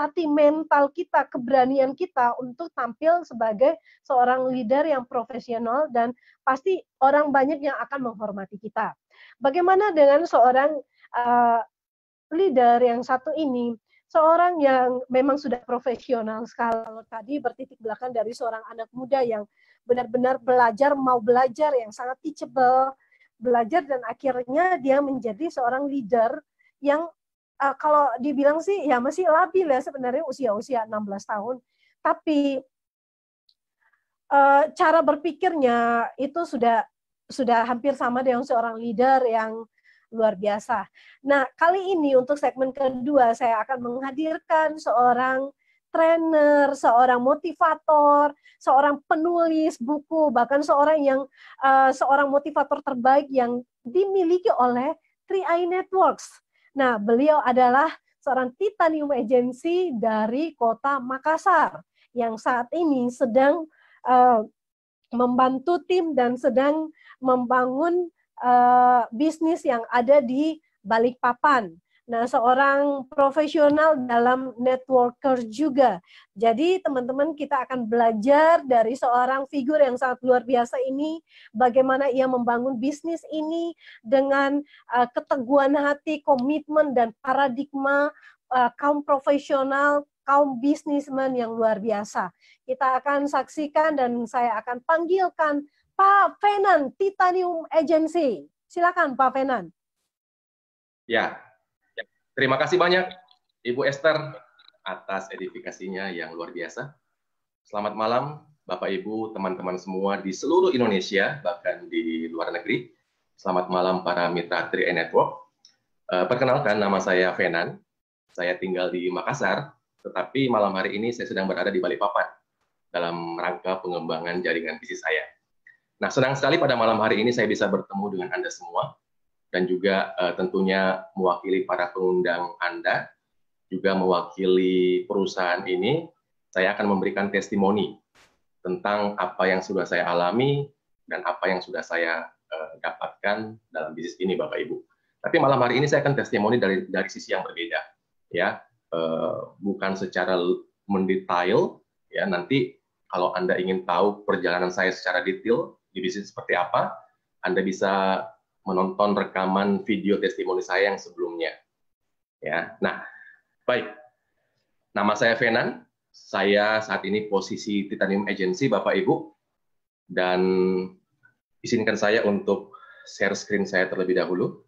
melatih mental kita, keberanian kita untuk tampil sebagai seorang leader yang profesional dan pasti orang banyak yang akan menghormati kita. Bagaimana dengan seorang leader yang satu ini? Seorang yang memang sudah profesional sekali. Kalau tadi bertitik belakang dari seorang anak muda yang benar-benar belajar, mau belajar, yang sangat teachable, belajar dan akhirnya dia menjadi seorang leader yang kalau dibilang sih ya masih labil ya sebenarnya usia 16 tahun. Tapi cara berpikirnya itu sudah hampir sama dengan seorang leader yang luar biasa. Nah, kali ini untuk segmen kedua saya akan menghadirkan seorang trainer, seorang motivator, seorang penulis buku, bahkan seorang motivator terbaik yang dimiliki oleh 3i Networks. Nah, beliau adalah seorang Titanium Agency dari Kota Makassar yang saat ini sedang membantu tim dan sedang membangun bisnis yang ada di Balikpapan. Nah, seorang profesional dalam networker juga. Jadi teman-teman kita akan belajar dari seorang figur yang sangat luar biasa ini, bagaimana ia membangun bisnis ini dengan keteguhan hati, komitmen, dan paradigma kaum profesional, kaum bisnismen yang luar biasa. Kita akan saksikan dan saya akan panggilkan Pak Fenan, Titanium Agency. Silakan Pak Fenan. Ya, terima kasih banyak Ibu Esther atas edifikasinya yang luar biasa. Selamat malam Bapak Ibu, teman-teman semua di seluruh Indonesia, bahkan di luar negeri. Selamat malam para mitra 3i Network. Perkenalkan, nama saya Fenan. Saya tinggal di Makassar, tetapi malam hari ini saya sedang berada di Balikpapan dalam rangka pengembangan jaringan bisnis saya. Nah, senang sekali pada malam hari ini saya bisa bertemu dengan Anda semua, dan juga tentunya mewakili para pengundang Anda, juga mewakili perusahaan ini, saya akan memberikan testimoni tentang apa yang sudah saya alami, dan apa yang sudah saya dapatkan dalam bisnis ini, Bapak Ibu. Tapi malam hari ini saya akan testimoni dari sisi yang berbeda, ya, bukan secara mendetail, ya, nanti kalau Anda ingin tahu perjalanan saya secara detail, di bisnis seperti apa, Anda bisa menonton rekaman video testimoni saya yang sebelumnya. Ya, nah, baik. Nama saya Fenan. Saya saat ini posisi Titanium Agency, Bapak Ibu, dan izinkan saya untuk share screen saya terlebih dahulu.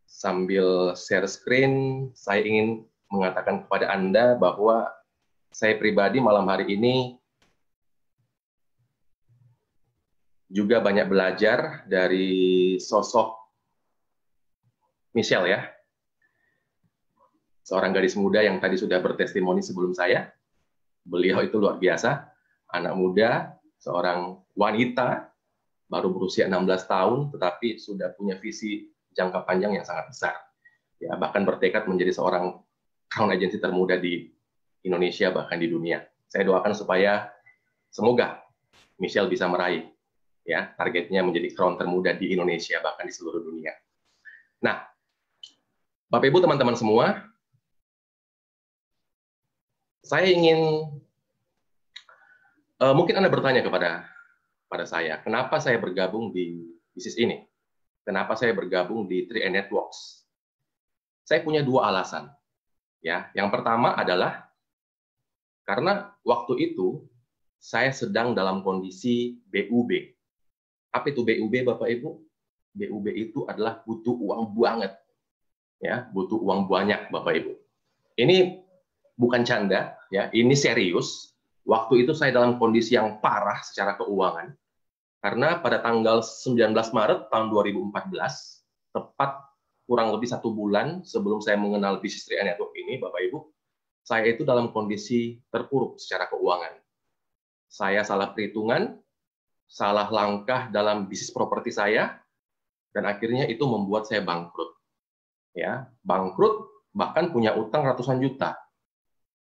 Sambil share screen, saya ingin mengatakan kepada Anda bahwa saya pribadi malam hari ini juga banyak belajar dari sosok Michelle, ya. Seorang gadis muda yang tadi sudah bertestimoni sebelum saya. Beliau itu luar biasa, anak muda, seorang wanita, baru berusia 16 tahun, tetapi sudah punya visi jangka panjang yang sangat besar. Ya, bahkan bertekad menjadi seorang crown agency termuda di Indonesia, bahkan di dunia. Saya doakan supaya semoga Michelle bisa meraih, ya, targetnya menjadi crown termuda di Indonesia, bahkan di seluruh dunia. Nah, Bapak Ibu, teman-teman semua, saya ingin, mungkin Anda bertanya kepada saya, kenapa saya bergabung di bisnis ini? Kenapa saya bergabung di 3i Networks? Saya punya dua alasan. Ya, yang pertama adalah karena waktu itu saya sedang dalam kondisi BUB. Apa itu BUB, Bapak Ibu? BUB itu adalah butuh uang banget. Ya, butuh uang banyak, Bapak Ibu. Ini bukan canda, ya, ini serius. Waktu itu saya dalam kondisi yang parah secara keuangan. Karena pada tanggal 19 Maret tahun 2014, tepat kurang lebih 1 bulan sebelum saya mengenal bisnis 3i Network ini, Bapak Ibu, saya itu dalam kondisi terpuruk secara keuangan. Saya salah perhitungan, salah langkah dalam bisnis properti saya, dan akhirnya itu membuat saya bangkrut. Ya, bangkrut, bahkan punya utang ratusan juta.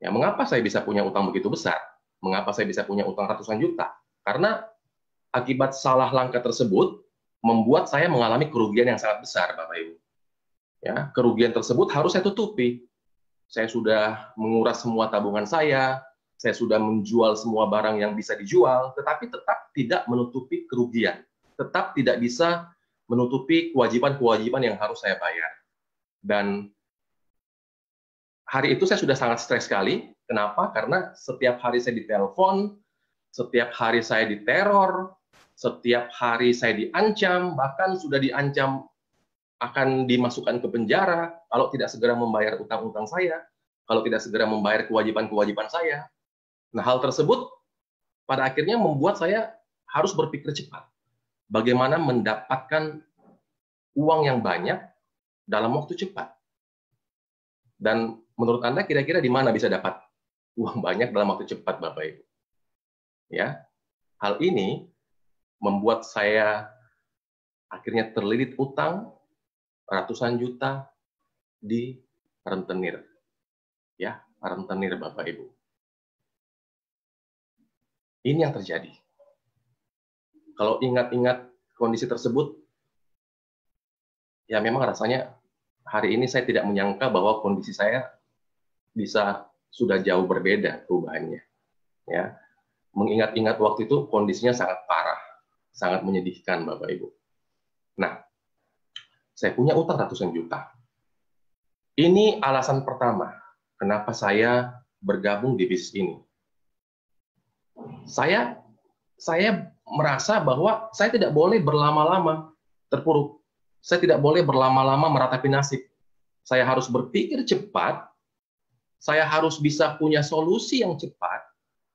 Ya, mengapa saya bisa punya utang begitu besar? Mengapa saya bisa punya utang ratusan juta? Karena akibat salah langkah tersebut membuat saya mengalami kerugian yang sangat besar, Bapak Ibu. Ya, kerugian tersebut harus saya tutupi. saya sudah menguras semua tabungan saya sudah menjual semua barang yang bisa dijual, tetapi tetap tidak menutupi kerugian, tetap tidak bisa menutupi kewajiban-kewajiban yang harus saya bayar. Dan hari itu saya sudah sangat stres sekali. Kenapa? Karena setiap hari saya ditelepon, setiap hari saya diteror, setiap hari saya diancam, bahkan sudah diancam akan dimasukkan ke penjara kalau tidak segera membayar utang-utang saya, kalau tidak segera membayar kewajiban-kewajiban saya. Nah, hal tersebut pada akhirnya membuat saya harus berpikir cepat. Bagaimana mendapatkan uang yang banyak dalam waktu cepat. Dan menurut Anda kira-kira di mana bisa dapat uang banyak dalam waktu cepat, Bapak Ibu? Ya, hal ini membuat saya akhirnya terlilit utang ratusan juta di rentenir. Ya, rentenir Bapak Ibu. Ini yang terjadi. Kalau ingat-ingat kondisi tersebut, ya memang rasanya hari ini saya tidak menyangka bahwa kondisi saya bisa sudah jauh berbeda perubahannya. Ya, mengingat-ingat waktu itu kondisinya sangat parah, sangat menyedihkan Bapak Ibu. Nah, saya punya utang ratusan juta. Ini alasan pertama kenapa saya bergabung di bisnis ini. Saya merasa bahwa saya tidak boleh berlama-lama terpuruk. Saya tidak boleh berlama-lama meratapi nasib. Saya harus berpikir cepat. Saya harus bisa punya solusi yang cepat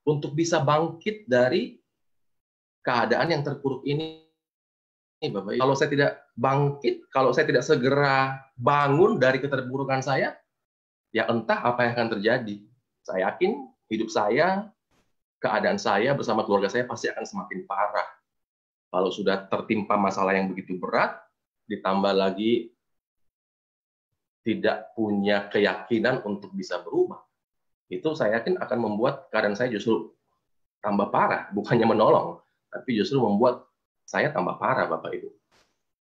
untuk bisa bangkit dari keadaan yang terpuruk ini. Bapak, kalau saya tidak bangkit, kalau saya tidak segera bangun dari keterpurukan saya, ya entah apa yang akan terjadi. Saya yakin hidup saya, keadaan saya bersama keluarga saya pasti akan semakin parah. Kalau sudah tertimpa masalah yang begitu berat, ditambah lagi tidak punya keyakinan untuk bisa berubah, itu saya yakin akan membuat keadaan saya justru tambah parah, bukannya menolong, tapi justru membuat saya tambah parah, Bapak Ibu.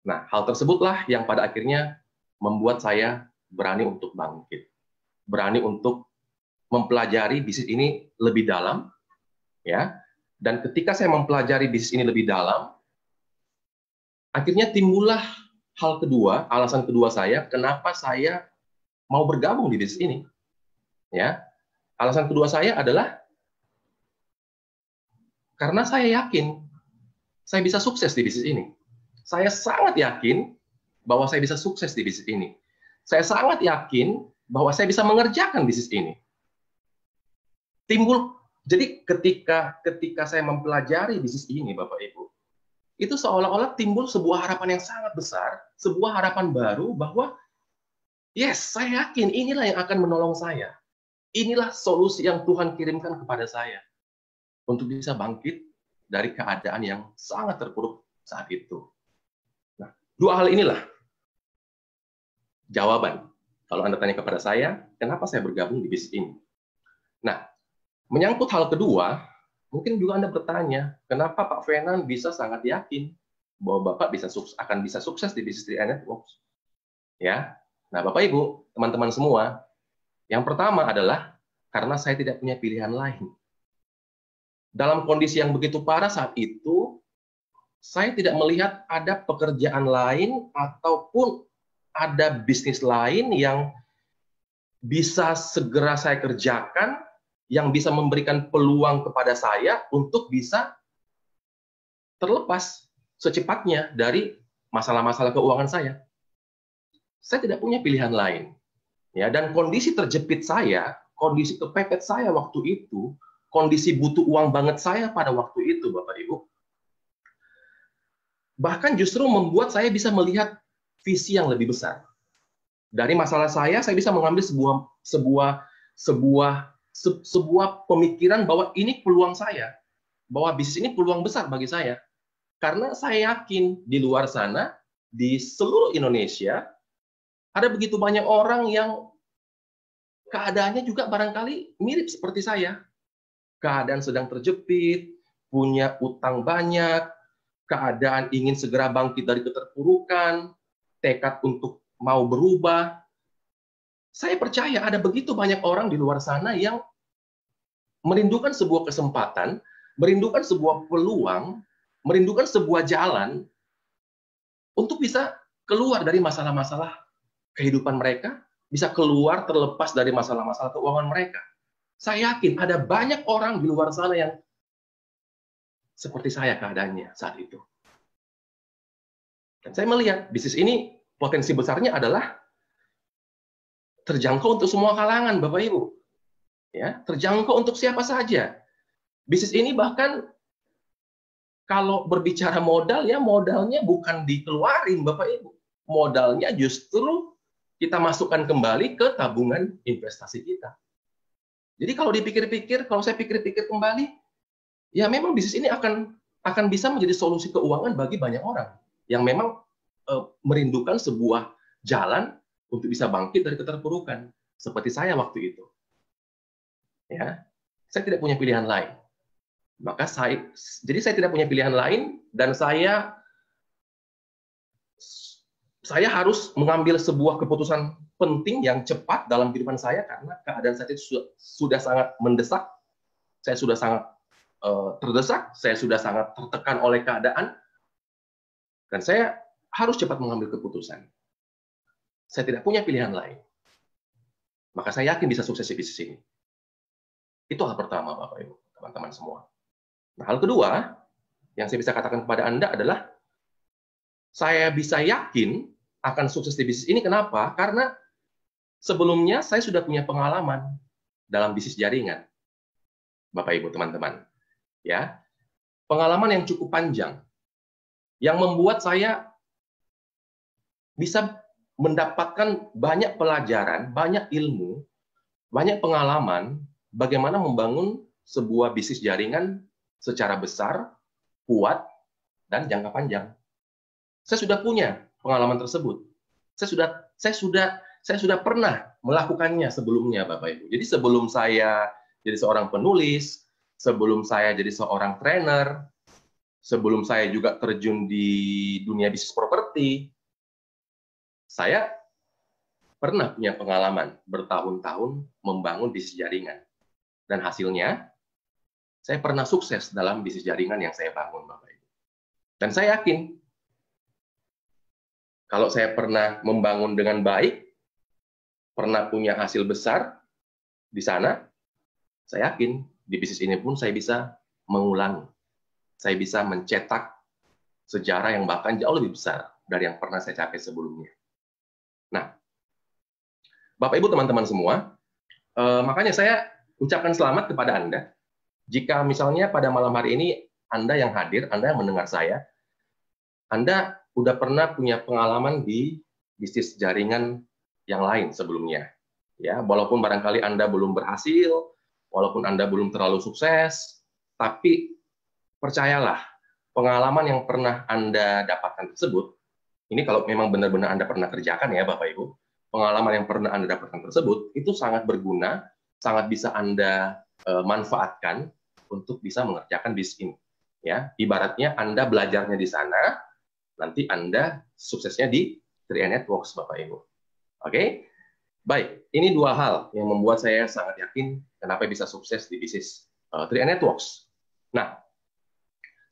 Nah, hal tersebutlah yang pada akhirnya membuat saya berani untuk bangkit, berani untuk mempelajari bisnis ini lebih dalam, ya. Dan ketika saya mempelajari bisnis ini lebih dalam, akhirnya timbullah hal kedua, alasan kedua saya, kenapa saya mau bergabung di bisnis ini. Ya, alasan kedua saya adalah karena saya yakin saya bisa sukses di bisnis ini. Saya sangat yakin bahwa saya bisa sukses di bisnis ini. Saya sangat yakin bahwa saya bisa mengerjakan bisnis ini. Jadi ketika saya mempelajari bisnis ini, Bapak Ibu, itu seolah-olah timbul sebuah harapan yang sangat besar, sebuah harapan baru bahwa yes, saya yakin inilah yang akan menolong saya. Inilah solusi yang Tuhan kirimkan kepada saya untuk bisa bangkit dari keadaan yang sangat terpuruk saat itu. Nah, dua hal inilah jawaban. Kalau Anda tanya kepada saya, kenapa saya bergabung di bisnis ini? Nah, menyangkut hal kedua, mungkin juga Anda bertanya, kenapa Pak Fenan bisa sangat yakin bahwa Bapak akan bisa sukses di bisnis 3i Networks? Ya, nah Bapak Ibu, teman-teman semua, yang pertama adalah karena saya tidak punya pilihan lain. Dalam kondisi yang begitu parah saat itu, saya tidak melihat ada pekerjaan lain ataupun ada bisnis lain yang bisa segera saya kerjakan, yang bisa memberikan peluang kepada saya untuk bisa terlepas secepatnya dari masalah-masalah keuangan saya. Saya tidak punya pilihan lain. Ya, dan kondisi terjepit saya, kondisi kepepet saya waktu itu, kondisi butuh uang banget saya pada waktu itu, Bapak Ibu, bahkan justru membuat saya bisa melihat visi yang lebih besar. Dari masalah saya bisa mengambil sebuah pemikiran bahwa ini peluang saya, bahwa bisnis ini peluang besar bagi saya. Karena saya yakin di luar sana, di seluruh Indonesia, ada begitu banyak orang yang keadaannya juga barangkali mirip seperti saya. Keadaan sedang terjepit, punya utang banyak, keadaan ingin segera bangkit dari keterpurukan, tekad untuk mau berubah. Saya percaya ada begitu banyak orang di luar sana yang merindukan sebuah kesempatan, merindukan sebuah peluang, merindukan sebuah jalan untuk bisa keluar dari masalah-masalah kehidupan mereka, bisa keluar terlepas dari masalah-masalah keuangan mereka. Saya yakin ada banyak orang di luar sana yang seperti saya keadaannya saat itu. Dan saya melihat bisnis ini potensi besarnya adalah terjangkau untuk semua kalangan, Bapak Ibu. Ya, terjangkau untuk siapa saja. Bisnis ini bahkan kalau berbicara modal, ya modalnya bukan dikeluarin, Bapak Ibu. Modalnya justru kita masukkan kembali ke tabungan investasi kita. Jadi kalau dipikir-pikir, kalau saya pikir-pikir kembali, ya memang bisnis ini akan bisa menjadi solusi keuangan bagi banyak orang yang memang merindukan sebuah jalan untuk bisa bangkit dari keterpurukan, seperti saya waktu itu. Ya, saya tidak punya pilihan lain. Jadi saya tidak punya pilihan lain, dan saya harus mengambil sebuah keputusan penting yang cepat dalam kehidupan saya karena keadaan saat itu sudah sangat mendesak. Saya sudah sangat terdesak, saya sudah sangat tertekan oleh keadaan, dan saya harus cepat mengambil keputusan. Saya tidak punya pilihan lain. Maka saya yakin bisa sukses di bisnis ini. Itu hal pertama, Bapak Ibu, teman-teman semua. Nah, hal kedua yang saya bisa katakan kepada Anda adalah saya bisa yakin akan sukses di bisnis ini. Kenapa? Karena sebelumnya saya sudah punya pengalaman dalam bisnis jaringan. Bapak Ibu, teman-teman. Ya. Pengalaman yang cukup panjang yang membuat saya bisa mendapatkan banyak pelajaran, banyak ilmu, banyak pengalaman bagaimana membangun sebuah bisnis jaringan secara besar, kuat, dan jangka panjang. Saya sudah punya pengalaman tersebut. Saya sudah pernah melakukannya sebelumnya, Bapak Ibu. Jadi sebelum saya jadi seorang penulis, sebelum saya jadi seorang trainer, sebelum saya juga terjun di dunia bisnis properti, saya pernah punya pengalaman bertahun-tahun membangun bisnis jaringan. Dan hasilnya, saya pernah sukses dalam bisnis jaringan yang saya bangun, Bapak Ibu. Dan saya yakin, kalau saya pernah membangun dengan baik, pernah punya hasil besar di sana, saya yakin di bisnis ini pun saya bisa mengulangi. Saya bisa mencetak sejarah yang bahkan jauh lebih besar dari yang pernah saya capai sebelumnya. Nah, Bapak Ibu teman-teman semua, makanya saya ucapkan selamat kepada Anda. Jika misalnya pada malam hari ini Anda yang hadir, Anda yang mendengar saya, Anda udah pernah punya pengalaman di bisnis jaringan yang lain sebelumnya. Ya, walaupun barangkali Anda belum berhasil, walaupun Anda belum terlalu sukses, tapi percayalah, pengalaman yang pernah Anda dapatkan tersebut, ini kalau memang benar-benar Anda pernah kerjakan ya Bapak Ibu, pengalaman yang pernah Anda dapatkan tersebut, itu sangat berguna, sangat bisa Anda manfaatkan untuk bisa mengerjakan bisnis ini. Ya, ibaratnya Anda belajarnya di sana, nanti Anda suksesnya di 3i Networks, Bapak Ibu. Oke? Baik, ini dua hal yang membuat saya sangat yakin kenapa bisa sukses di bisnis 3i Networks. Nah,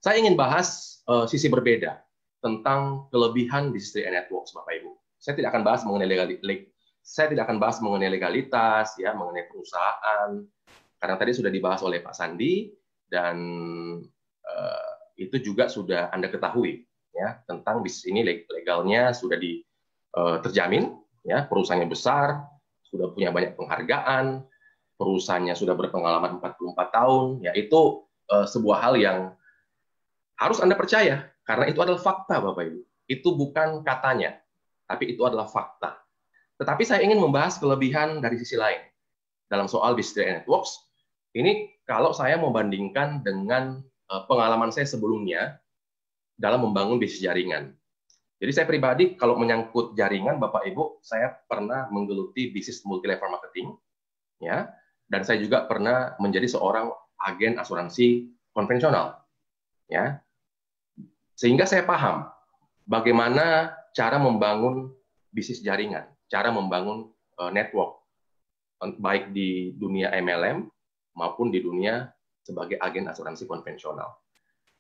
saya ingin bahas sisi berbeda tentang kelebihan bisnis 3i Networks, Bapak Ibu. Saya tidak akan bahas mengenai legalitas, ya, mengenai perusahaan, karena tadi sudah dibahas oleh Pak Sandi, dan itu juga sudah Anda ketahui, ya, tentang bisnis ini legalnya sudah terjamin, ya, perusahaannya besar, sudah punya banyak penghargaan, perusahaannya sudah berpengalaman 44 tahun, ya, itu sebuah hal yang harus Anda percaya, karena itu adalah fakta, Bapak Ibu. Itu bukan katanya, tapi itu adalah fakta. Tetapi saya ingin membahas kelebihan dari sisi lain. Dalam soal bisnis 3i Networks, ini kalau saya membandingkan dengan pengalaman saya sebelumnya dalam membangun bisnis jaringan. Jadi saya pribadi, kalau menyangkut jaringan, Bapak Ibu, saya pernah menggeluti bisnis multi-level marketing, ya, dan saya juga pernah menjadi seorang agen asuransi konvensional, ya. Sehingga saya paham bagaimana cara membangun bisnis jaringan, cara membangun network, baik di dunia MLM maupun di dunia sebagai agen asuransi konvensional.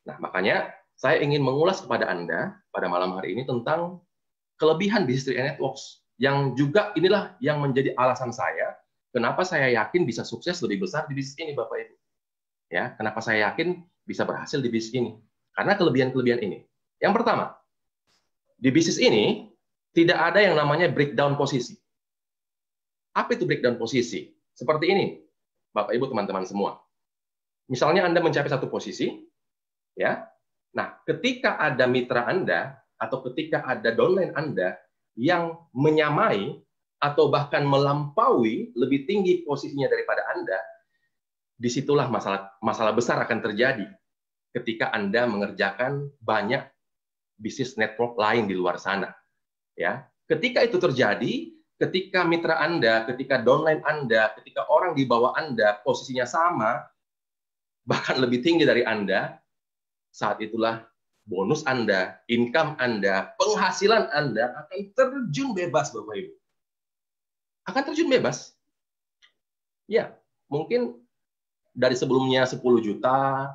Nah, makanya saya ingin mengulas kepada Anda pada malam hari ini tentang kelebihan bisnis 3i Networks, yang juga inilah yang menjadi alasan saya kenapa saya yakin bisa sukses lebih besar di bisnis ini, Bapak Ibu. Ya, kenapa saya yakin bisa berhasil di bisnis ini? Karena kelebihan-kelebihan ini. Yang pertama, di bisnis ini tidak ada yang namanya breakdown posisi. Apa itu breakdown posisi? Seperti ini, Bapak Ibu, teman-teman semua. Misalnya Anda mencapai satu posisi, ya. Nah, ketika ada mitra Anda atau ketika ada downline Anda yang menyamai atau bahkan melampaui lebih tinggi posisinya daripada Anda, disitulah masalah besar akan terjadi ketika Anda mengerjakan banyak bisnis network lain di luar sana. Ya, ketika itu terjadi, ketika mitra Anda, ketika downline Anda, ketika orang di bawah Anda posisinya sama, bahkan lebih tinggi dari Anda, saat itulah bonus Anda, income Anda, penghasilan Anda akan terjun bebas, Bapak Ibu. Akan terjun bebas. Ya, mungkin dari sebelumnya 10 juta,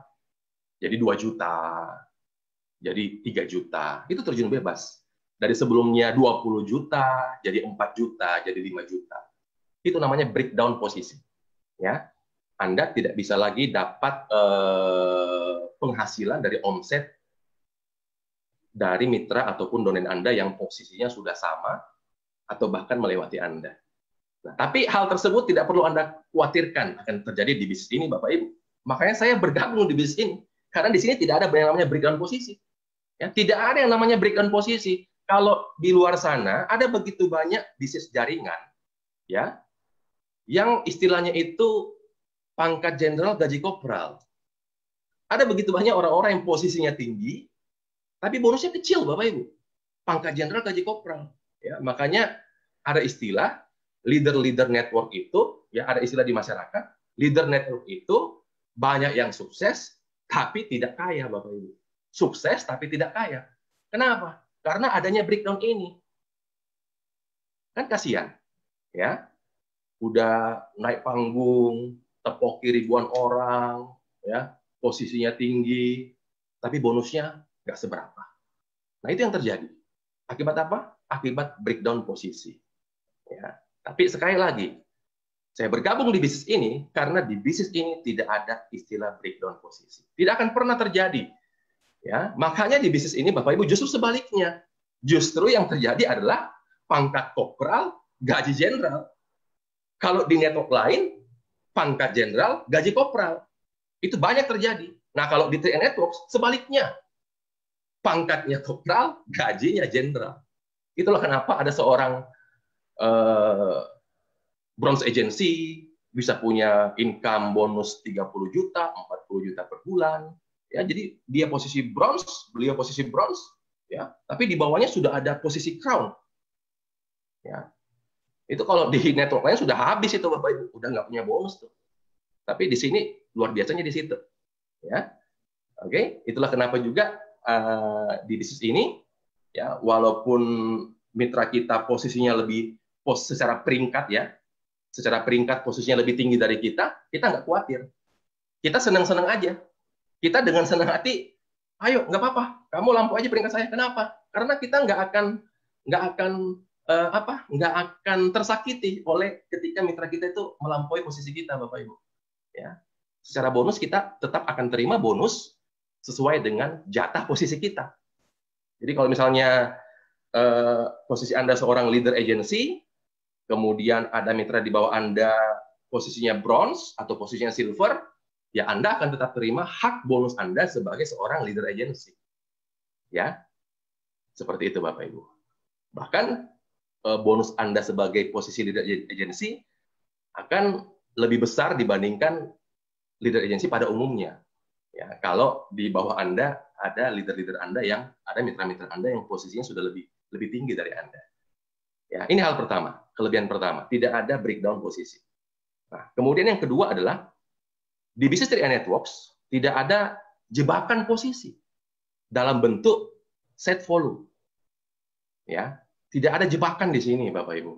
jadi 2 juta, jadi 3 juta. Itu terjun bebas. Dari sebelumnya 20 juta, jadi 4 juta, jadi 5 juta. Itu namanya breakdown posisi. Ya, Anda tidak bisa lagi dapat penghasilan dari omset dari mitra ataupun domain Anda yang posisinya sudah sama atau bahkan melewati Anda. Nah, tapi hal tersebut tidak perlu Anda khawatirkan akan terjadi di bisnis ini, Bapak Ibu. Makanya saya bergabung di bisnis ini. Karena di sini tidak ada yang namanya breakdown posisi. Ya, tidak ada yang namanya breakdown posisi. Kalau di luar sana ada begitu banyak bisnis jaringan, ya, yang istilahnya itu pangkat jenderal gaji kopral. Ada begitu banyak orang-orang yang posisinya tinggi, tapi bonusnya kecil, Bapak Ibu. Pangkat jenderal gaji kopral. Ya, makanya ada istilah leader-leader network itu, ya, ada istilah di masyarakat, leader network itu banyak yang sukses tapi tidak kaya, Bapak Ibu. Sukses tapi tidak kaya. Kenapa? Karena adanya breakdown ini. Kan kasihan, ya. Udah naik panggung, tepoki ribuan orang, ya, posisinya tinggi, tapi bonusnya nggak seberapa. Nah, itu yang terjadi. Akibat apa? Akibat breakdown posisi. Ya. Tapi sekali lagi, saya bergabung di bisnis ini karena di bisnis ini tidak ada istilah breakdown posisi. Tidak akan pernah terjadi. Ya, makanya di bisnis ini Bapak Ibu justru sebaliknya. Justru yang terjadi adalah pangkat kopral, gaji jenderal. Kalau di network lain, pangkat jenderal, gaji kopral. Itu banyak terjadi. Nah, kalau di 3i Networks sebaliknya. Pangkatnya kopral, gajinya jenderal. Itulah kenapa ada seorang bronze agency bisa punya income bonus 30 juta, 40 juta per bulan. Ya, jadi dia posisi bronze, beliau posisi bronze, ya, tapi di bawahnya sudah ada posisi crown. Ya. Itu kalau di network lain sudah habis itu, Bapak Ibu, udah nggak punya bonus tuh. Tapi di sini luar biasanya di situ. Ya. Oke, itulah kenapa juga di bisnis ini, ya, walaupun mitra kita posisinya lebih secara peringkat, ya, secara peringkat posisinya lebih tinggi dari kita nggak khawatir. Kita senang-senang aja. Kita dengan senang hati, ayo, nggak apa-apa, kamu lampu aja peringkat saya. Kenapa? Karena kita nggak akan tersakiti oleh ketika mitra kita itu melampaui posisi kita, Bapak Ibu. Ya, secara bonus kita tetap akan terima bonus sesuai dengan jatah posisi kita. Jadi kalau misalnya posisi Anda seorang leader agency, kemudian ada mitra di bawah Anda posisinya bronze atau posisinya silver, ya Anda akan tetap terima hak bonus Anda sebagai seorang leader agency. Ya, seperti itu Bapak Ibu. Bahkan bonus Anda sebagai posisi leader agency akan lebih besar dibandingkan leader agency pada umumnya. Ya, kalau di bawah Anda ada leader-leader Anda yang ada mitra-mitra Anda yang posisinya sudah lebih tinggi dari Anda. Ya, ini hal pertama, kelebihan pertama, tidak ada breakdown posisi. Nah, kemudian yang kedua adalah di bisnis 3i Networks tidak ada jebakan posisi dalam bentuk set volume. Ya, tidak ada jebakan di sini, Bapak Ibu.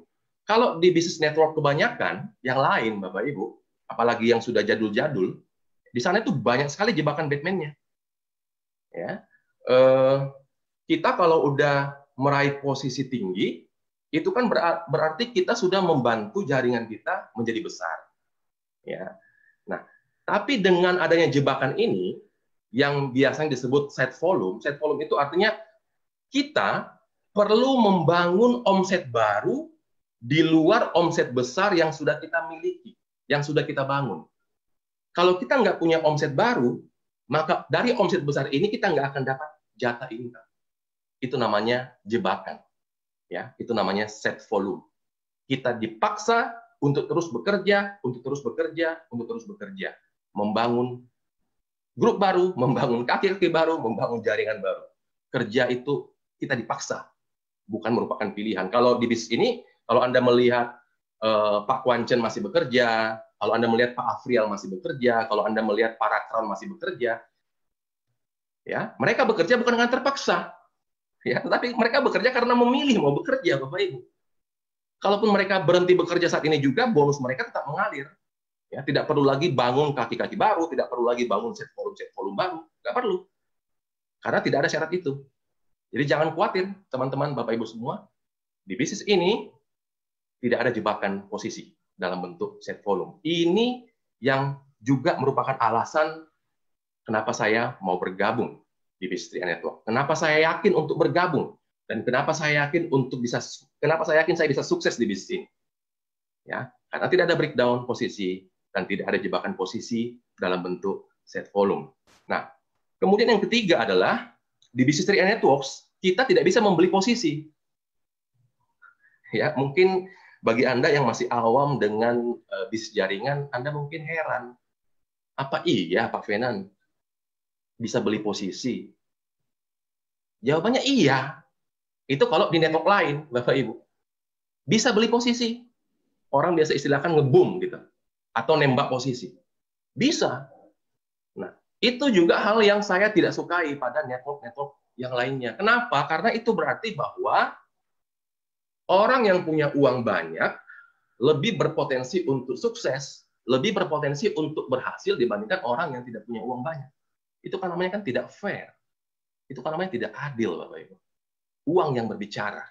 Kalau di bisnis network kebanyakan, yang lain Bapak Ibu, apalagi yang sudah jadul-jadul, di sana itu banyak sekali jebakan Batman-nya. Ya. Kita kalau udah meraih posisi tinggi, itu kan berarti kita sudah membantu jaringan kita menjadi besar. Ya. Nah, tapi dengan adanya jebakan ini, yang biasanya disebut set volume itu artinya kita perlu membangun omset baru di luar omset besar yang sudah kita miliki, yang sudah kita bangun. Kalau kita nggak punya omset baru, maka dari omset besar ini kita nggak akan dapat jatah income. Itu namanya jebakan. Ya, itu namanya set volume. Kita dipaksa untuk terus bekerja, untuk terus bekerja, untuk terus bekerja. Membangun grup baru, membangun kaki-kaki baru, membangun jaringan baru. Kerja itu kita dipaksa, bukan merupakan pilihan. Kalau di bisnis ini, kalau Anda melihat Pak Kwanchen masih bekerja, kalau Anda melihat Pak Afrial masih bekerja, kalau Anda melihat Pak Rakron masih bekerja, ya mereka bekerja bukan dengan terpaksa, ya, tetapi mereka bekerja karena memilih mau bekerja, Bapak Ibu. Kalaupun mereka berhenti bekerja saat ini juga, bonus mereka tetap mengalir. Ya, tidak perlu lagi bangun kaki-kaki baru, tidak perlu lagi bangun set volume baru, nggak perlu. Karena tidak ada syarat itu. Jadi jangan khawatir, teman-teman, Bapak Ibu semua, di bisnis ini tidak ada jebakan posisi dalam bentuk set volume. Ini yang juga merupakan alasan kenapa saya mau bergabung di bisnis 3i Network. Kenapa saya yakin untuk bergabung dan kenapa saya yakin saya bisa sukses di bisnis ini. Ya, karena tidak ada breakdown posisi dan tidak ada jebakan posisi dalam bentuk set volume. Nah, kemudian yang ketiga adalah di bisnis 3i Networks kita tidak bisa membeli posisi. Ya, mungkin bagi Anda yang masih awam dengan bisnis jaringan, Anda mungkin heran. Apa iya Pak Fenan bisa beli posisi? Jawabannya iya. Itu kalau di network lain, Bapak Ibu. Bisa beli posisi. Orang biasa istilahkan ngebum gitu. Atau nembak posisi. Bisa. Nah, itu juga hal yang saya tidak sukai pada network-network yang lainnya. Kenapa? Karena itu berarti bahwa orang yang punya uang banyak lebih berpotensi untuk sukses, lebih berpotensi untuk berhasil dibandingkan orang yang tidak punya uang banyak. Itu kan namanya kan tidak fair. Itu kan namanya tidak adil, Bapak Ibu. Uang yang berbicara.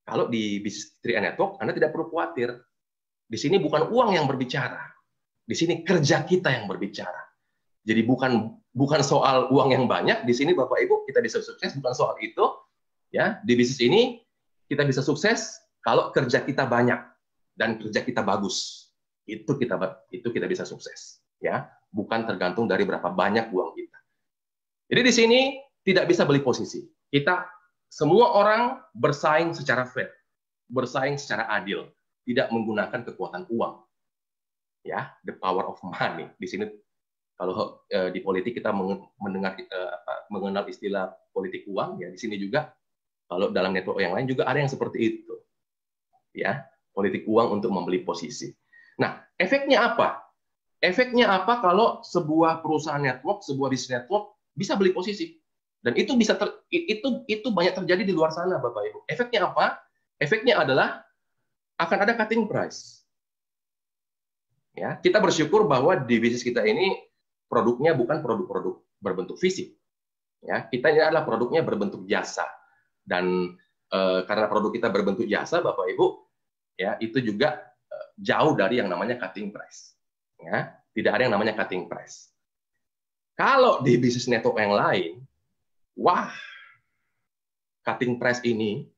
Kalau di bisnis 3i Network, Anda tidak perlu khawatir. Di sini bukan uang yang berbicara. Di sini kerja kita yang berbicara. Jadi bukan soal uang yang banyak. Di sini Bapak Ibu kita bisa sukses bukan soal itu. Ya, di bisnis ini kita bisa sukses kalau kerja kita banyak dan kerja kita bagus. Itu kita bisa sukses. Ya, bukan tergantung dari berapa banyak uang kita. Jadi di sini tidak bisa beli posisi. Kita semua orang bersaing secara fair, bersaing secara adil, tidak menggunakan kekuatan uang. Ya, the power of money. Di sini kalau di politik kita mengenal istilah politik uang, ya di sini juga kalau dalam network yang lain juga ada yang seperti itu. Ya, politik uang untuk membeli posisi. Nah, efeknya apa? Efeknya apa kalau sebuah perusahaan network, sebuah bisnis network bisa beli posisi? Dan itu itu banyak terjadi di luar sana, Bapak Ibu. Efeknya apa? Efeknya adalah akan ada cutting price. Ya, kita bersyukur bahwa di bisnis kita ini produknya bukan produk-produk berbentuk fisik. Ya, kita ini adalah produknya berbentuk jasa. Dan karena produk kita berbentuk jasa, Bapak Ibu, ya itu juga jauh dari yang namanya cutting price. Ya, tidak ada yang namanya cutting price. Kalau di bisnis network yang lain, wah, cutting price ini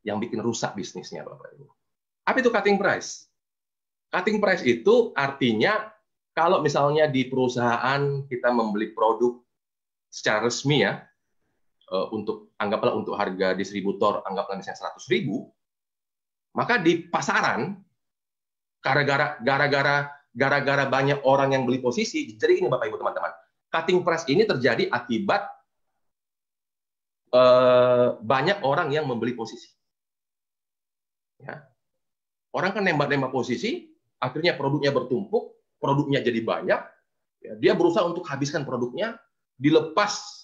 yang bikin rusak bisnisnya, Bapak Ibu. Apa itu cutting price? Cutting price itu artinya kalau misalnya di perusahaan kita membeli produk secara resmi ya, anggaplah untuk harga distributor anggaplah misalnya 100.000, maka di pasaran gara-gara banyak orang yang beli posisi, jadi ini Bapak Ibu teman-teman, cutting price ini terjadi akibat banyak orang yang membeli posisi. Ya. Orang kan nembak-nembak posisi, akhirnya produknya bertumpuk, produknya jadi banyak, ya, dia berusaha untuk habiskan produknya, dilepas,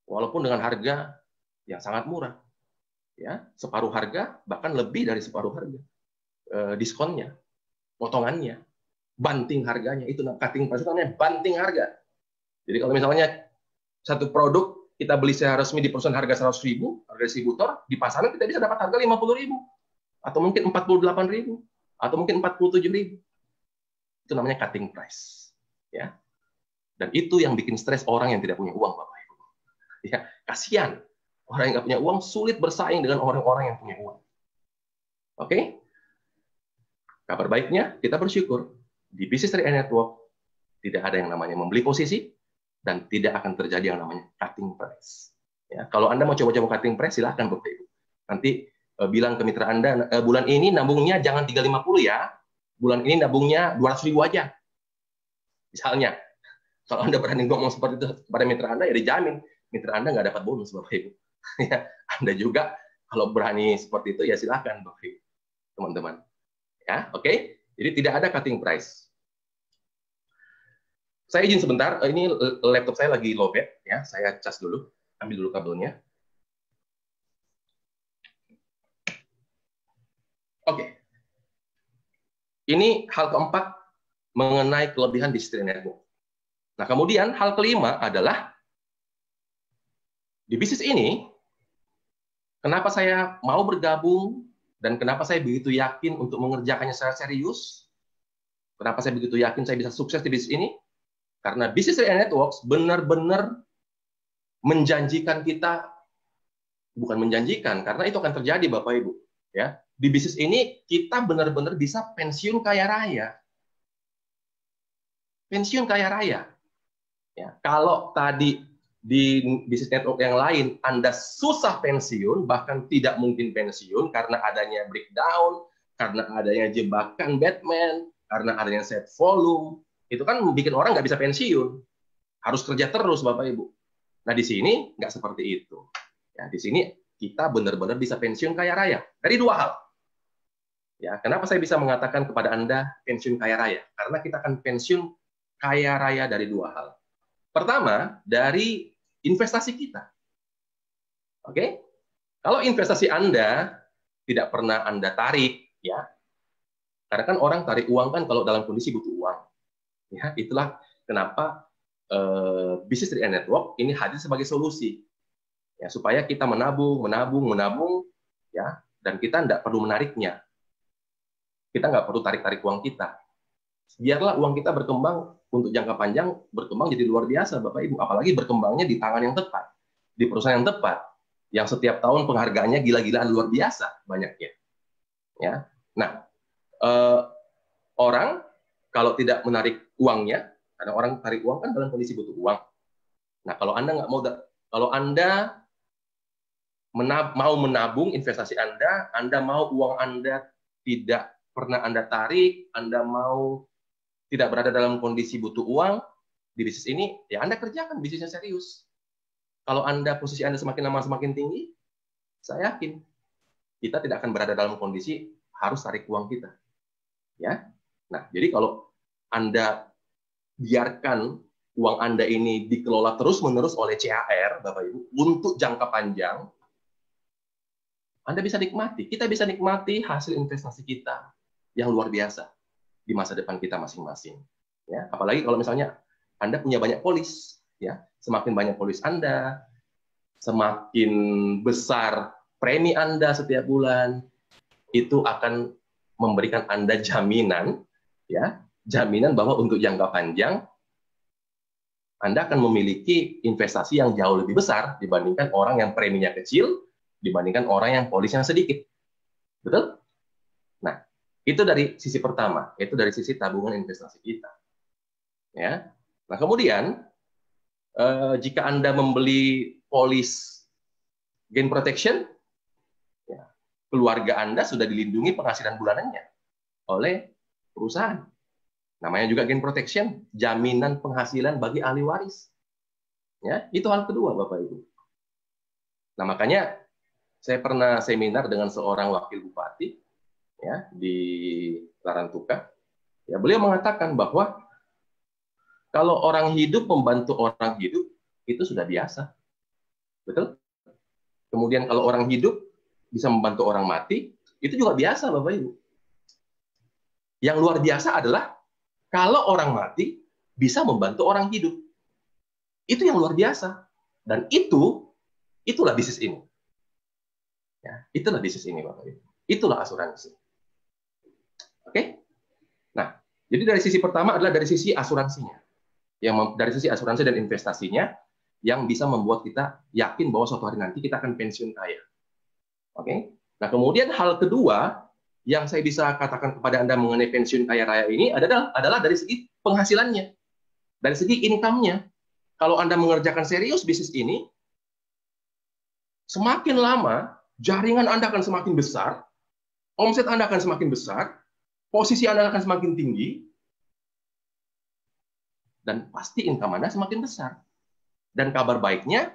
walaupun dengan harga yang sangat murah. ya, separuh harga, bahkan lebih dari separuh harga. Diskonnya, potongannya, banting harganya, itu cutting price, itu namanya banting harga. Jadi kalau misalnya satu produk kita beli secara resmi di perusahaan harga 100.000, harga distributor, di pasaran kita bisa dapat harga 50.000, atau mungkin 48.000, atau mungkin 47.000. Itu namanya cutting price, ya. Dan itu yang bikin stres orang yang tidak punya uang, Bapak Ibu. Ya, kasihan. Orang yang nggak punya uang sulit bersaing dengan orang-orang yang punya uang. Oke? Kabar baiknya, kita bersyukur di Business Area Network tidak ada yang namanya membeli posisi dan tidak akan terjadi yang namanya cutting price. Ya, kalau Anda mau coba-coba cutting price, silahkan Bapak Ibu. Nanti bilang ke mitra Anda, bulan ini nabungnya jangan 350 ya, bulan ini nabungnya 200.000 aja. Misalnya, kalau Anda berani ngomong seperti itu kepada mitra Anda, ya dijamin mitra Anda nggak dapat bonus, Bapak Ibu. Ya, Anda juga kalau berani seperti itu, ya silahkan Bapak Ibu, teman-teman. Ya, oke? Jadi tidak ada cutting price. Saya izin sebentar, ini laptop saya lagi lowbat, ya. Saya cas dulu, ambil dulu kabelnya. Oke. Ini hal keempat mengenai kelebihan digital network. Nah, kemudian hal kelima adalah di bisnis ini, kenapa saya mau bergabung dan kenapa saya begitu yakin untuk mengerjakannya secara serius? Kenapa saya begitu yakin saya bisa sukses di bisnis ini? Karena Business Area Networks benar-benar menjanjikan kita, bukan menjanjikan, karena itu akan terjadi Bapak Ibu. Ya, di bisnis ini kita benar-benar bisa pensiun kaya raya. Pensiun kaya raya. Ya, kalau tadi di bisnis network yang lain Anda susah pensiun, bahkan tidak mungkin pensiun karena adanya breakdown, karena adanya jebakan Batman, karena adanya set volume, itu kan bikin orang nggak bisa pensiun, harus kerja terus Bapak Ibu. Nah di sini nggak seperti itu. Ya, di sini kita benar-benar bisa pensiun kaya raya dari dua hal. Ya, kenapa saya bisa mengatakan kepada Anda pensiun kaya raya? Karena kita akan pensiun kaya raya dari dua hal. Pertama, dari investasi kita. Oke? Kalau investasi Anda tidak pernah Anda tarik, ya. Karena kan orang tarik uang kan kalau dalam kondisi butuh uang. Ya, itulah kenapa Business Area Network ini hadir sebagai solusi. Ya, supaya kita menabung, ya, dan kita tidak perlu menariknya. Kita nggak perlu tarik-tarik uang kita. Biarlah uang kita berkembang untuk jangka panjang, berkembang jadi luar biasa, Bapak Ibu. Apalagi berkembangnya di tangan yang tepat, di perusahaan yang tepat, yang setiap tahun penghargaannya gila-gilaan luar biasa banyaknya. Ya, nah orang kalau tidak menarik uangnya, karena orang tarik uang kan dalam kondisi butuh uang. Nah, kalau Anda nggak mau, kalau Anda mau menabung investasi Anda mau uang Anda tidak pernah Anda tarik, Anda mau tidak berada dalam kondisi butuh uang di bisnis ini, ya Anda kerjakan bisnisnya serius. Kalau Anda posisi Anda semakin lama semakin tinggi, saya yakin kita tidak akan berada dalam kondisi harus tarik uang kita. Ya. Nah, jadi kalau Anda biarkan uang Anda ini dikelola terus-menerus oleh CAR, Bapak Ibu, untuk jangka panjang, Anda bisa nikmati, kita bisa nikmati hasil investasi kita yang luar biasa di masa depan kita masing-masing. Ya, apalagi kalau misalnya Anda punya banyak polis, ya, semakin banyak polis Anda, semakin besar premi Anda setiap bulan, itu akan memberikan Anda jaminan, ya, jaminan bahwa untuk jangka panjang Anda akan memiliki investasi yang jauh lebih besar dibandingkan orang yang preminya kecil, dibandingkan orang yang polisnya sedikit. Betul? Nah, itu dari sisi pertama, yaitu dari sisi tabungan investasi kita. Ya. Nah, kemudian jika Anda membeli polis gain protection, ya, keluarga Anda sudah dilindungi penghasilan bulanannya oleh perusahaan. Namanya juga gain protection, jaminan penghasilan bagi ahli waris. Ya, itu hal kedua, Bapak Ibu. Nah, makanya saya pernah seminar dengan seorang wakil bupati, ya, di Larantuka. Ya, beliau mengatakan bahwa kalau orang hidup membantu orang hidup itu sudah biasa. Betul? Kemudian kalau orang hidup bisa membantu orang mati, itu juga biasa Bapak Ibu. Yang luar biasa adalah kalau orang mati bisa membantu orang hidup. Itu yang luar biasa. Dan itulah bisnis ini. Ya, itulah bisnis ini Bapak Ibu. Itulah asuransi. Oke? Nah, jadi dari sisi pertama adalah dari sisi asuransinya. Dari sisi asuransi dan investasinya yang bisa membuat kita yakin bahwa suatu hari nanti kita akan pensiun kaya. Oke? Nah, kemudian hal kedua yang saya bisa katakan kepada Anda mengenai pensiun kaya raya ini adalah dari segi penghasilannya. Dari segi income-nya. Kalau Anda mengerjakan serius bisnis ini, semakin lama jaringan Anda akan semakin besar, omset Anda akan semakin besar, posisi Anda akan semakin tinggi, dan pasti income Anda semakin besar. Dan kabar baiknya,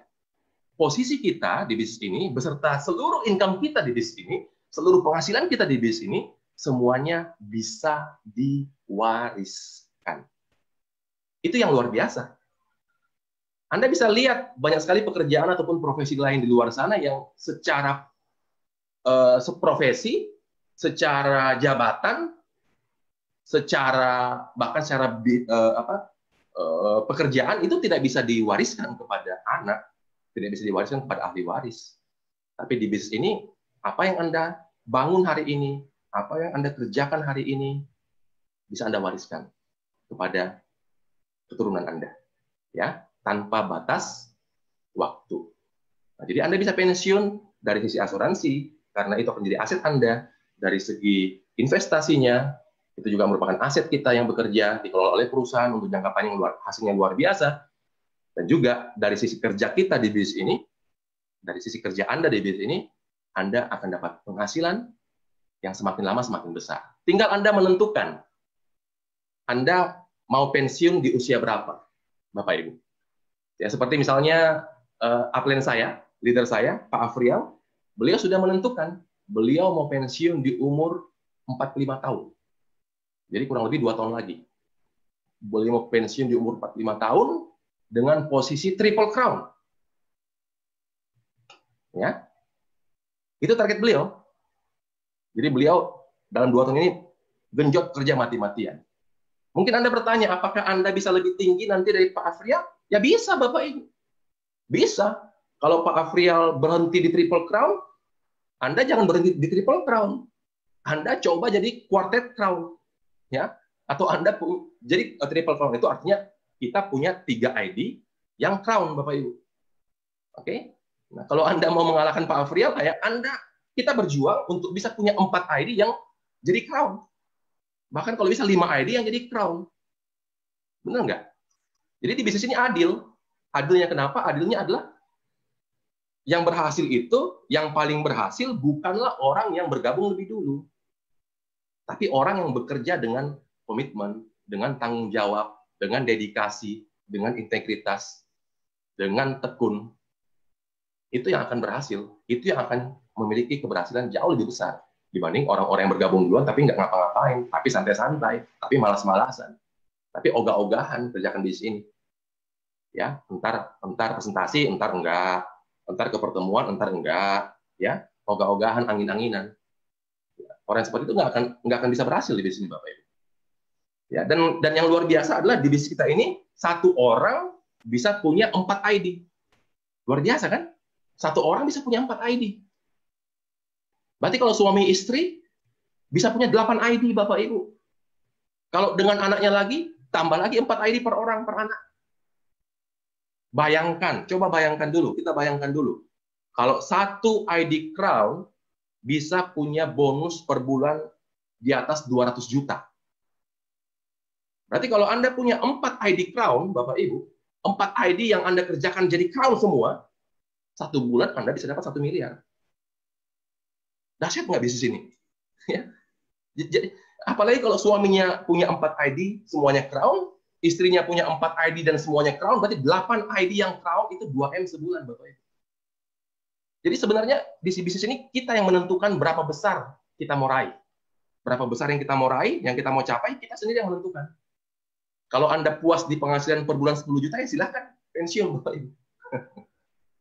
posisi kita di bisnis ini, beserta seluruh income kita di bisnis ini, seluruh penghasilan kita di bisnis ini, semuanya bisa diwariskan. Itu yang luar biasa. Anda bisa lihat banyak sekali pekerjaan ataupun profesi lain di luar sana yang secara profesi, secara jabatan, bahkan secara pekerjaan itu tidak bisa diwariskan kepada anak, tidak bisa diwariskan kepada ahli waris. Tapi di bisnis ini, apa yang Anda bangun hari ini, apa yang Anda kerjakan hari ini, bisa Anda wariskan kepada keturunan Anda, ya, tanpa batas waktu. Nah, jadi Anda bisa pensiun dari sisi asuransi, karena itu akan menjadi aset Anda. Dari segi investasinya, itu juga merupakan aset kita yang bekerja, dikelola oleh perusahaan untuk jangka panjang, hasilnya luar biasa. Dan juga dari sisi kerja kita di bisnis ini, dari sisi kerja Anda di bisnis ini, Anda akan dapat penghasilan yang semakin lama semakin besar. Tinggal Anda menentukan, Anda mau pensiun di usia berapa, Bapak Ibu. Ya, seperti misalnya upline saya, leader saya, Pak Afrial, beliau sudah menentukan, beliau mau pensiun di umur 45 tahun. Jadi kurang lebih 2 tahun lagi. Beliau mau pensiun di umur 45 tahun dengan posisi triple crown. Ya. Itu target beliau. Jadi beliau dalam 2 tahun ini genjot kerja mati-matian. Mungkin Anda bertanya, apakah Anda bisa lebih tinggi nanti dari Pak Afrial? Ya bisa, Bapak Ibu. Bisa. Kalau Pak Afrial berhenti di triple crown, Anda jangan berhenti di triple crown. Anda coba jadi quartet crown. Ya, atau Anda jadi triple crown itu artinya kita punya 3 ID yang crown, Bapak Ibu. Oke? Nah, kalau Anda mau mengalahkan Pak Afrial, kayak kita berjuang untuk bisa punya 4 ID yang jadi crown. Bahkan kalau bisa 5 ID yang jadi crown. Benar nggak? Jadi di bisnis ini adil. Adilnya kenapa? Adilnya adalah yang berhasil itu, yang paling berhasil bukanlah orang yang bergabung lebih dulu. Tapi orang yang bekerja dengan komitmen, dengan tanggung jawab, dengan dedikasi, dengan integritas, dengan tekun. Itu yang akan berhasil. Itu yang akan memiliki keberhasilan jauh lebih besar dibanding orang-orang yang bergabung duluan tapi nggak ngapa-ngapain, tapi santai-santai, tapi malas-malasan, tapi ogah-ogahan kerjakan bisnis ini. Ya, entar presentasi, entar enggak, entar ke pertemuan, entar enggak, ya, ogah-ogahan, angin-anginan. Orang seperti itu nggak akan bisa berhasil di bisnis ini, Bapak Ibu. Ya, dan yang luar biasa adalah di bisnis kita ini 1 orang bisa punya 4 ID. Luar biasa kan? 1 orang bisa punya 4 ID. Berarti kalau suami istri bisa punya 8 ID, Bapak Ibu. Kalau dengan anaknya lagi, tambah lagi 4 ID per orang, per anak. Bayangkan, coba bayangkan dulu, kita bayangkan dulu. Kalau 1 ID crown bisa punya bonus per bulan di atas 200 juta. Berarti kalau Anda punya 4 ID crown, Bapak Ibu, 4 ID yang Anda kerjakan jadi crown semua, 1 bulan Anda bisa dapat 1 miliar. Dahsyat nggak bisnis ini? Ya. Jadi, apalagi kalau suaminya punya 4 ID, semuanya crown, istrinya punya 4 ID dan semuanya crown, berarti 8 ID yang crown itu 2M sebulan, Bapak Ibu. Jadi sebenarnya di bisnis ini kita yang menentukan berapa besar kita mau raih. Berapa besar yang kita mau raih, yang kita mau capai, kita sendiri yang menentukan. Kalau Anda puas di penghasilan per bulan 10 juta, ya silahkan pensiun, Bapak Ibu.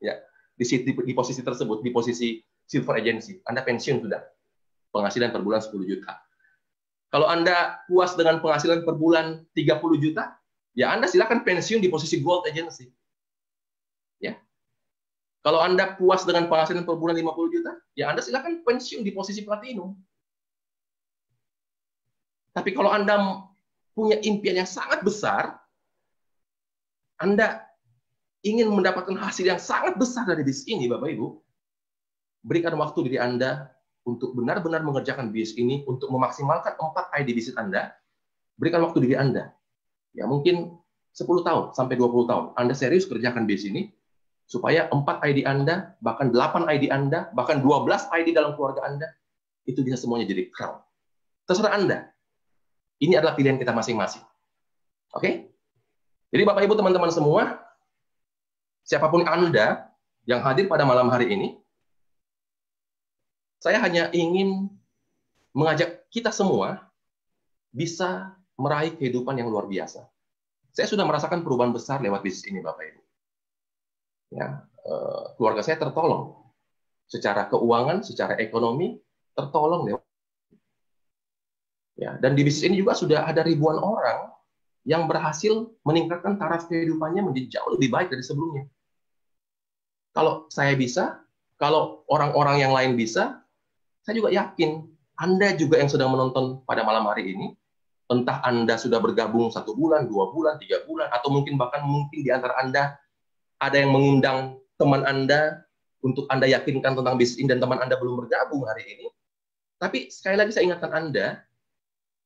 Ya, di posisi tersebut, di posisi silver agency, Anda pensiun sudah. Penghasilan per bulan 10 juta. Kalau Anda puas dengan penghasilan per bulan 30 juta, ya Anda silakan pensiun di posisi gold agency. Ya. Kalau Anda puas dengan penghasilan per bulan 50 juta, ya Anda silakan pensiun di posisi platinum. Tapi kalau Anda punya impian yang sangat besar, Anda ingin mendapatkan hasil yang sangat besar dari bisnis ini, Bapak Ibu, berikan waktu diri Anda untuk benar-benar mengerjakan bisnis ini, untuk memaksimalkan 4 ID bisnis Anda, berikan waktu diri Anda. Ya mungkin 10 tahun sampai 20 tahun, Anda serius kerjakan bisnis ini, supaya 4 ID Anda, bahkan 8 ID Anda, bahkan 12 ID dalam keluarga Anda, itu bisa semuanya jadi crown. Terserah Anda. Ini adalah pilihan kita masing-masing. Oke? Jadi Bapak Ibu teman-teman semua, siapapun Anda yang hadir pada malam hari ini, saya hanya ingin mengajak kita semua bisa meraih kehidupan yang luar biasa. Saya sudah merasakan perubahan besar lewat bisnis ini, Bapak Ibu. Ya, keluarga saya tertolong secara keuangan, secara ekonomi, tertolong lewat. Ya, dan di bisnis ini juga sudah ada ribuan orang yang berhasil meningkatkan taraf kehidupannya menjadi jauh lebih baik dari sebelumnya. Kalau saya bisa, kalau orang-orang yang lain bisa, saya juga yakin Anda juga yang sedang menonton pada malam hari ini, entah Anda sudah bergabung 1 bulan, 2 bulan, 3 bulan, atau mungkin di antara Anda ada yang mengundang teman Anda untuk Anda yakinkan tentang bisnis ini dan teman Anda belum bergabung hari ini. Tapi sekali lagi saya ingatkan Anda,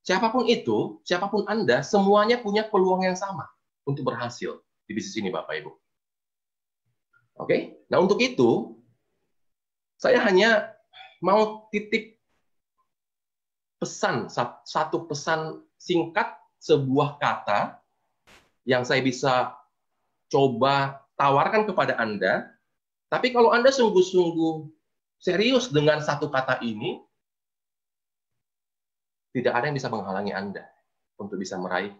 siapapun itu, siapapun Anda, semuanya punya peluang yang sama untuk berhasil di bisnis ini, Bapak Ibu. Oke? Nah, untuk itu, saya hanya mau titip pesan, satu pesan singkat, sebuah kata yang saya bisa coba tawarkan kepada Anda. Tapi kalau Anda sungguh-sungguh serius dengan satu kata ini, tidak ada yang bisa menghalangi Anda untuk bisa meraih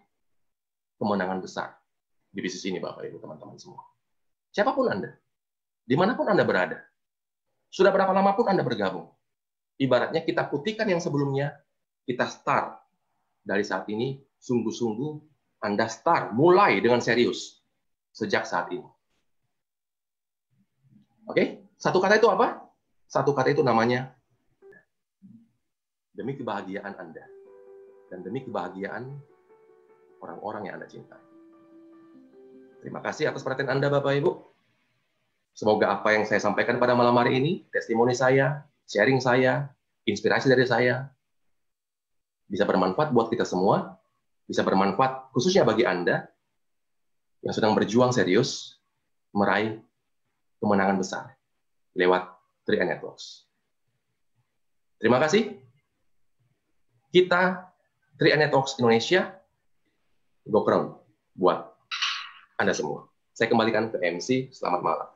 kemenangan besar di bisnis ini, Bapak Ibu, teman-teman semua. Siapapun Anda, dimanapun Anda berada, sudah berapa lama pun Anda bergabung. Ibaratnya kita putihkan yang sebelumnya, kita start dari saat ini, sungguh-sungguh Anda start, mulai dengan serius sejak saat ini. Oke? Satu kata itu apa? Satu kata itu namanya demi kebahagiaan Anda dan demi kebahagiaan orang-orang yang Anda cintai. Terima kasih atas perhatian Anda, Bapak Ibu. Semoga apa yang saya sampaikan pada malam hari ini, testimoni saya, sharing saya, inspirasi dari saya, bisa bermanfaat buat kita semua, bisa bermanfaat khususnya bagi Anda yang sedang berjuang serius meraih kemenangan besar lewat 3i Networks. Terima kasih. Kita 3i Networks Indonesia, go crown buat Anda semua. Saya kembalikan ke MC. Selamat malam.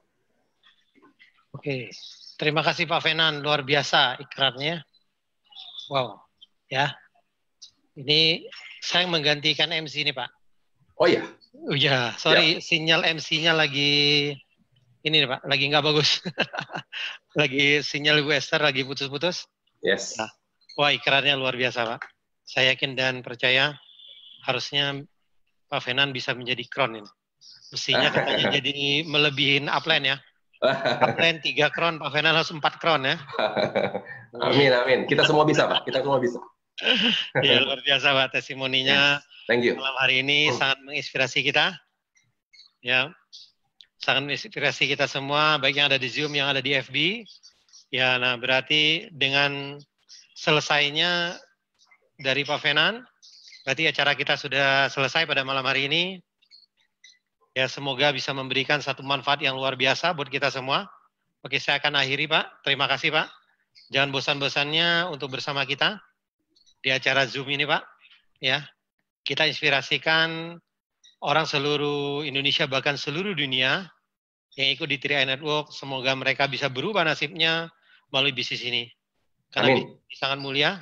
Oke, terima kasih Pak Fenan, luar biasa ikrarnya. Wow, ya. Ini saya menggantikan MC ini, Pak. Oh iya. Oh ya, sorry, sinyal MC-nya lagi ini nih, Pak, lagi nggak bagus. Lagi sinyal Bu Esther lagi putus-putus. Yes. Nah, wah, ikrarnya luar biasa, Pak. Saya yakin dan percaya harusnya Pak Fenan bisa menjadi crown ini. Mestinya katanya jadi melebihin upline ya. Upline 3 crown, Pak Fenan harus 4 crown ya. Amin, amin. Kita semua bisa, Pak. Kita semua bisa. Ya, luar biasa, Pak. Testimoninya Thank you. malam hari ini sangat menginspirasi kita. Ya, sangat menginspirasi kita semua, baik yang ada di Zoom, yang ada di FB. Ya, nah berarti dengan selesainya dari Pak Fenan, berarti acara kita sudah selesai pada malam hari ini. Ya, semoga bisa memberikan satu manfaat yang luar biasa buat kita semua. Oke, saya akan akhiri, Pak. Terima kasih, Pak. Jangan bosan-bosannya untuk bersama kita di acara Zoom ini, Pak. Ya, kita inspirasikan orang seluruh Indonesia, bahkan seluruh dunia yang ikut di 3i Network. Semoga mereka bisa berubah nasibnya melalui bisnis ini. Karena bisnis sangat mulia,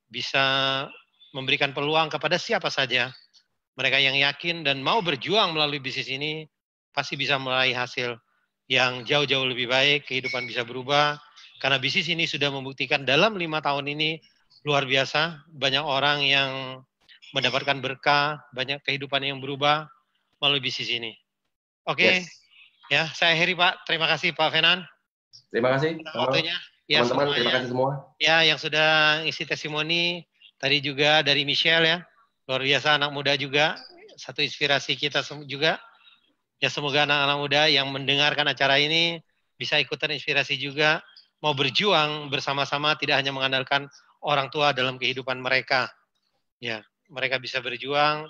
bisa memberikan peluang kepada siapa saja. Mereka yang yakin dan mau berjuang melalui bisnis ini pasti bisa meraih hasil yang jauh-jauh lebih baik, kehidupan bisa berubah, Karena bisnis ini sudah membuktikan dalam 5 tahun ini luar biasa, banyak orang yang mendapatkan berkah, banyak kehidupan yang berubah melalui bisnis ini. Oke, ya saya akhiri Pak. Terima kasih Pak Fenan. Terima kasih. Waktunya. Ya, teman-teman, terima kasih semua. Ya, yang sudah isi testimoni tadi juga dari Michelle ya, luar biasa, anak muda juga, satu inspirasi kita juga. Ya, semoga anak-anak muda yang mendengarkan acara ini bisa ikutan inspirasi juga, mau berjuang bersama-sama, tidak hanya mengandalkan orang tua dalam kehidupan mereka. Ya, mereka bisa berjuang,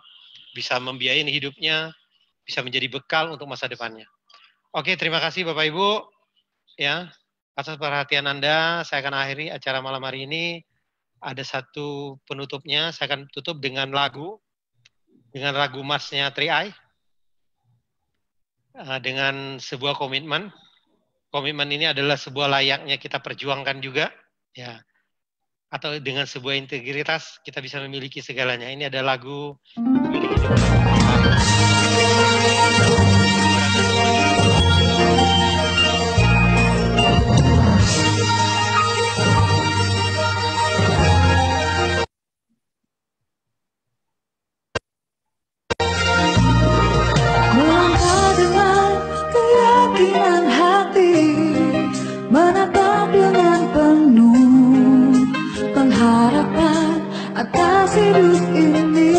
bisa membiayai hidupnya, bisa menjadi bekal untuk masa depannya. Oke, terima kasih Bapak Ibu. Ya, atas perhatian Anda, saya akan akhiri acara malam hari ini. Ada satu penutupnya, saya akan tutup dengan lagu Marsnya 3i, dengan sebuah komitmen. Komitmen ini adalah sebuah layaknya kita perjuangkan juga, ya. Atau dengan sebuah integritas kita bisa memiliki segalanya. Ini ada lagu melangkah dengan keyakinan hati, menatap dengan penuh pengharapan atas hidup ini,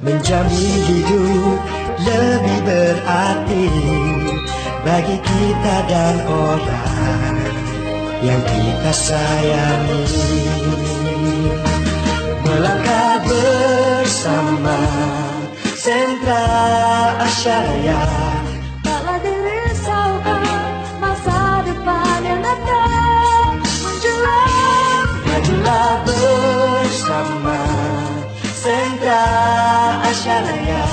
menjamin hidup lebih berarti bagi kita dan orang yang kita sayangi. Melangkah bersama Sentra Asyaraya, tak lagi risaukan masa depan yang datang menjelang. Majulah bersama Sentra Asyaraya,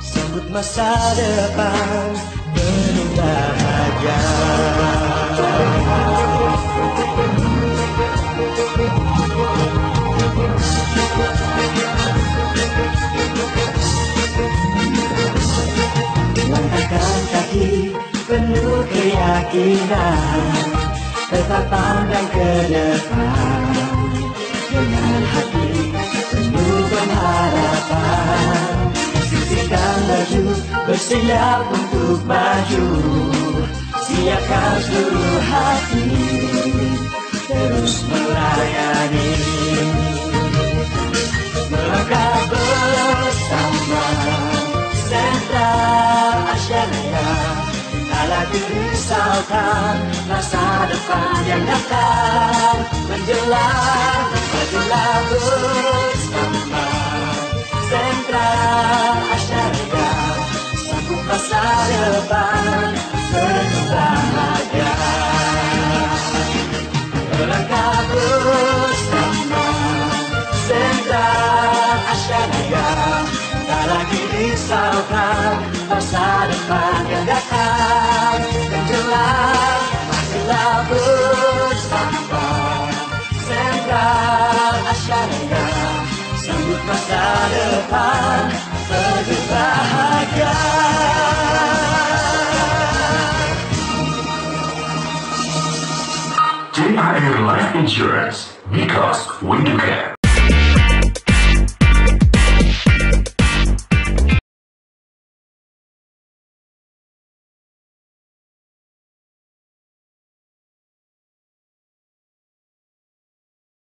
sambut masa depan penuh bahagia. Langkahkan kaki penuh keyakinan, tetap pandang ke depan dengan hati penuh pengharapan. Sisihkan baju, bersiap untuk maju, siapkan seluruh hati, terus melayani. Melangkah bersama Sentra Asyaraya, tak lagi risaukan masa depan yang datang menjelang. Majulah bersama Sentra Asyaraya, sambut masa depan penuh bahagia. Melangkah bersama Sentra Asyaraya, tak lagi risaukan masa depan yang datang menjelang. Majulah bersama Sentra Asyaraya, sambut masa depan penuh bahagia. JIA Life Insurance, because we do care.